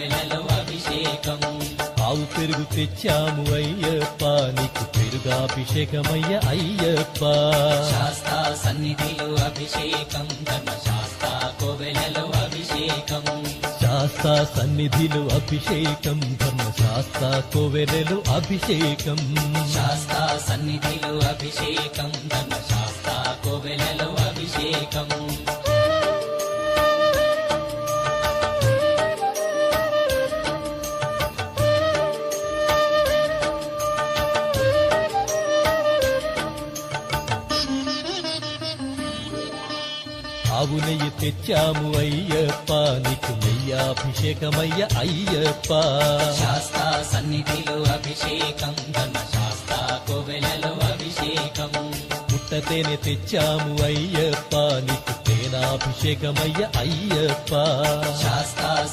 కోవెలలో అభిషేకం. ఆవు పెరుగు తెచ్చాము అయ్యప్ప నీకు పెరుగాభిషేకమయ్య అయ్యప్ప. శాస్తా సన్నిధిలో అభిషేకం, ధర్మశాస్త్ర కోవెలలో అభిషేకం. శాస్తా సన్నిధిలో అభిషేకం, ధర్మశాస్త్ర కోవెలలో అభిషేకం. శాస్తా సన్నిధిలో అభిషేకం, ధర్మశాస్త్ర కోవెలలో అభిషేకం. ఆవు నెయ్యి తెచ్చాము అయ్యప్ప నీకు నెయ్యాభిషేకమయ్య అయ్యప్ప. శాస్తా సన్నిధిలో అభిషేకం, ధర్మశాస్త్ర కోవెలలో అభిషేకం. పుట్టతేనె తెచ్చాము అయ్యప్ప నీకు తేనాభిషేకమయ్య అయ్యప్ప. శాస్తా